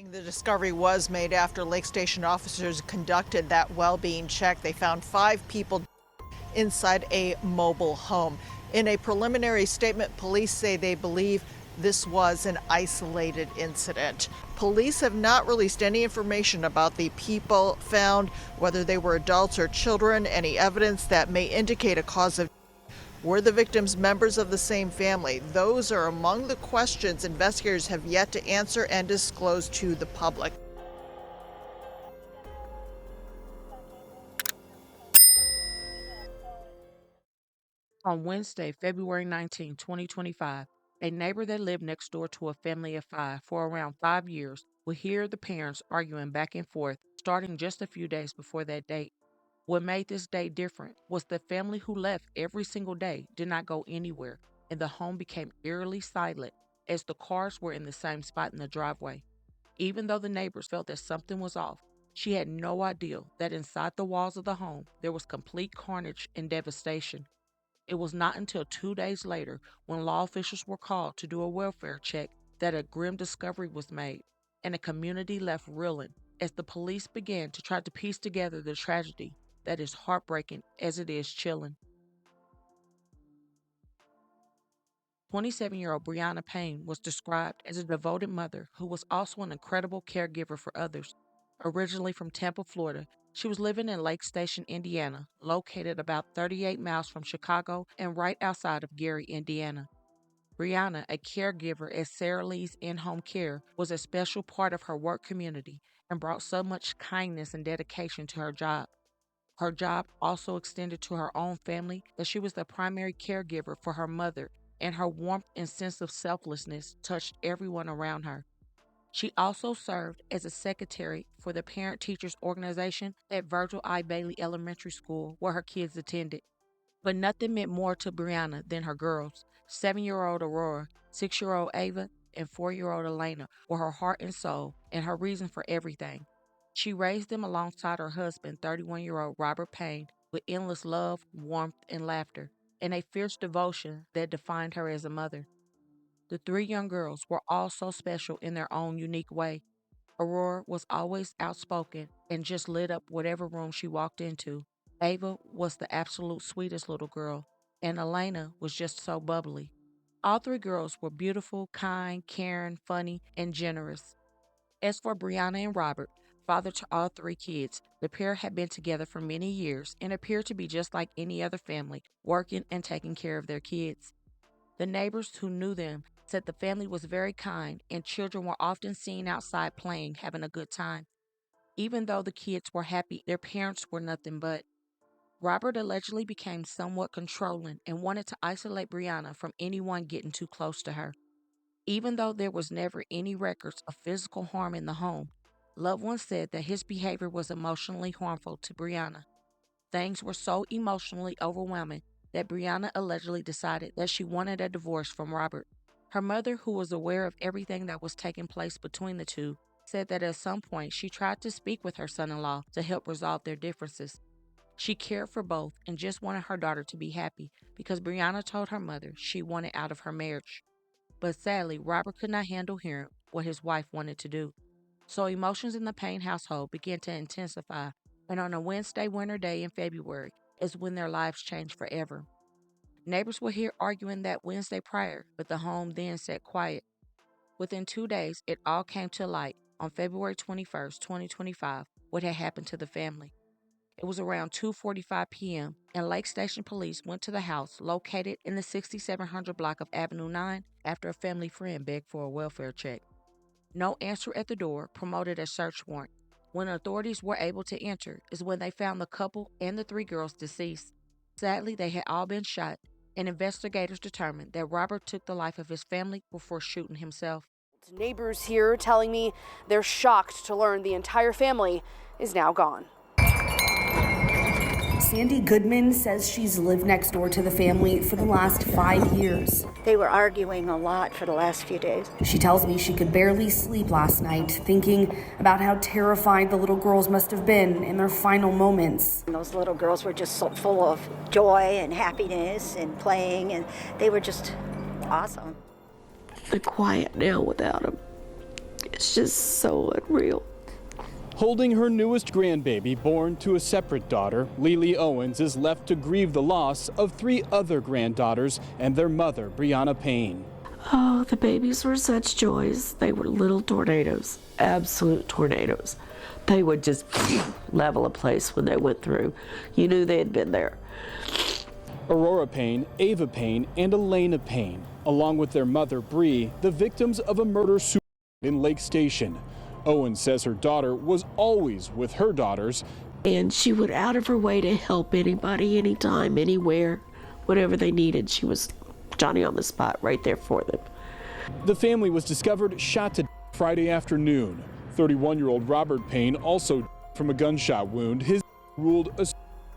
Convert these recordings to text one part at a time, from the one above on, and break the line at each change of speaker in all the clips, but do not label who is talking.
The discovery was made after Lake Station officers conducted that well-being check. They found 5 people inside a mobile home. In a preliminary statement, police say they believe this was an isolated incident. Police have not released any information about the people found, whether they were adults or children, any evidence that may indicate a cause of death. Were the victims members of the same family? Those are among the questions investigators have yet to answer and disclose to the public.
On Wednesday, February 19, 2025, a neighbor that lived next door to a family of 5 for around 5 years would hear the parents arguing back and forth starting just a few days before that date. What made this day different was the family who left every single day did not go anywhere, and the home became eerily silent as the cars were in the same spot in the driveway. Even though the neighbors felt that something was off, she had no idea that inside the walls of the home there was complete carnage and devastation. It was not until 2 days later, when law officials were called to do a welfare check, that a grim discovery was made, and the community left reeling as the police began to try to piece together the tragedy that is heartbreaking as it is chilling. 27-year-old Briana Payne was described as a devoted mother who was also an incredible caregiver for others. Originally from Tampa, Florida, she was living in Lake Station, Indiana, located about 38 miles from Chicago and right outside of Gary, Indiana. Briana, a caregiver at Sara Lee's in-home care, was a special part of her work community and brought so much kindness and dedication to her job. Her job also extended to her own family, as she was the primary caregiver for her mother, and her warmth and sense of selflessness touched everyone around her. She also served as a secretary for the Parent Teachers Organization at Virgil I. Bailey Elementary School, where her kids attended. But nothing meant more to Briana than her girls. 7-year-old Aurorah, 6-year-old Ava, and 4-year-old Alayna were her heart and soul and her reason for everything. She raised them alongside her husband, 31-year-old Robert Payne, with endless love, warmth, and laughter, and a fierce devotion that defined her as a mother. The 3 young girls were all so special in their own unique way. Aurorah was always outspoken and just lit up whatever room she walked into. Ava was the absolute sweetest little girl, and Alayna was just so bubbly. All 3 girls were beautiful, kind, caring, funny, and generous. As for Briana and Robert, father to all 3 kids, the pair had been together for many years and appeared to be just like any other family, working and taking care of their kids. The neighbors who knew them said the family was very kind and children were often seen outside playing, having a good time. Even though the kids were happy, their parents were nothing but. Robert allegedly became somewhat controlling and wanted to isolate Briana from anyone getting too close to her. Even though there was never any records of physical harm in the home, loved ones said that his behavior was emotionally harmful to Briana. Things were so emotionally overwhelming that Briana allegedly decided that she wanted a divorce from Robert. Her mother, who was aware of everything that was taking place between the two, said that at some point she tried to speak with her son-in-law to help resolve their differences. She cared for both and just wanted her daughter to be happy because Briana told her mother she wanted out of her marriage. But sadly, Robert could not handle hearing what his wife wanted to do. So emotions in the Payne household began to intensify, and on a Wednesday winter day in February is when their lives changed forever. Neighbors were here arguing that Wednesday prior, but the home then sat quiet. Within 2 days, it all came to light on February 21st, 2025, what had happened to the family. It was around 2:45 p.m., and Lake Station police went to the house located in the 6700 block of Avenue 9 after a family friend begged for a welfare check. No answer at the door promoted a search warrant. When authorities were able to enter is when they found the couple and the 3 girls deceased. Sadly, they had all been shot, and investigators determined that Robert took the life of his family before shooting himself.
Neighbors here telling me they're shocked to learn the entire family is now gone. Sandy Goodman says she's lived next door to the family for the last 5 years.
They were arguing a lot for the last few days.
She tells me she could barely sleep last night, thinking about how terrified the little girls must have been in their final moments.
And those little girls were just so full of joy and happiness and playing, and they were just awesome.
They're quiet now without him. It's just so unreal.
Holding her newest grandbaby born to a separate daughter, Lily Owens is left to grieve the loss of 3 other granddaughters and their mother, Briana Payne.
Oh, the babies were such joys. They were little tornadoes, absolute tornadoes. They would just level a place when they went through. You knew they had been there.
Aurorah Payne, Ava Payne, and Alayna Payne, along with their mother, Bree, the victims of a murder-suicide in Lake Station. Owens says her daughter was always with her daughters.
And she went out of her way to help anybody, anytime, anywhere, whatever they needed. She was Johnny on the spot right there for them.
The family was discovered shot to death Friday afternoon. 31-year-old Robert Payne also died from a gunshot wound. His ruled a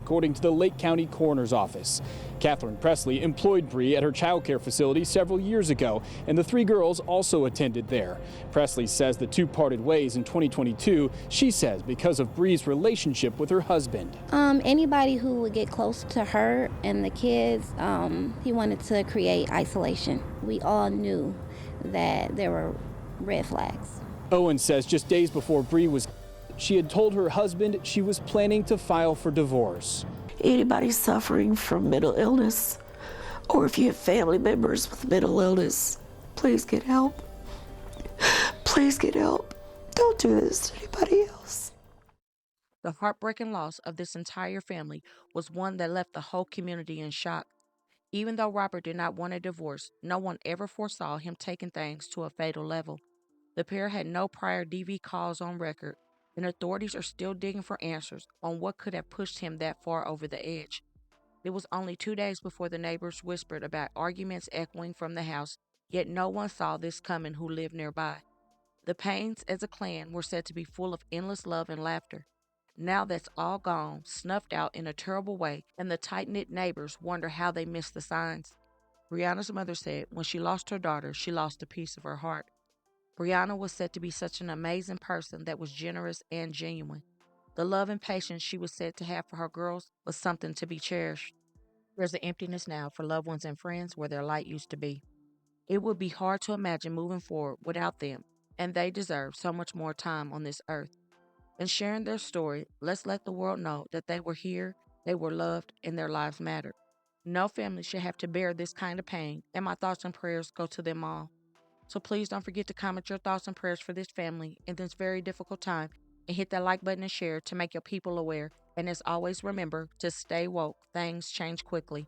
according to the Lake County Coroner's Office. Catherine Presley employed Bree at her child care facility several years ago, and the 3 girls also attended there. Presley says the 2 parted ways in 2022, she says because of Bree's relationship with her husband.
Anybody who would get close to her and the kids, he wanted to create isolation. We all knew that there were red flags.
Owen says just days before Bree was she had told her husband she was planning to file for divorce.
Anybody suffering from mental illness, or if you have family members with mental illness, please get help. Please get help. Don't do this to anybody else.
The heartbreaking loss of this entire family was one that left the whole community in shock. Even though Robert did not want a divorce, no one ever foresaw him taking things to a fatal level. The pair had no prior DV calls on record, and authorities are still digging for answers on what could have pushed him that far over the edge. It was only 2 days before the neighbors whispered about arguments echoing from the house, yet no one saw this coming who lived nearby. The Paynes as a clan were said to be full of endless love and laughter. Now that's all gone, snuffed out in a terrible way, and the tight-knit neighbors wonder how they missed the signs. Briana's mother said when she lost her daughter, she lost a piece of her heart. Briana was said to be such an amazing person that was generous and genuine. The love and patience she was said to have for her girls was something to be cherished. There's an emptiness now for loved ones and friends where their light used to be. It would be hard to imagine moving forward without them, and they deserve so much more time on this earth. In sharing their story, let's let the world know that they were here, they were loved, and their lives mattered. No family should have to bear this kind of pain, and my thoughts and prayers go to them all. So please don't forget to comment your thoughts and prayers for this family in this very difficult time, and hit that like button and share to make your people aware. And as always, remember to stay woke. Things change quickly.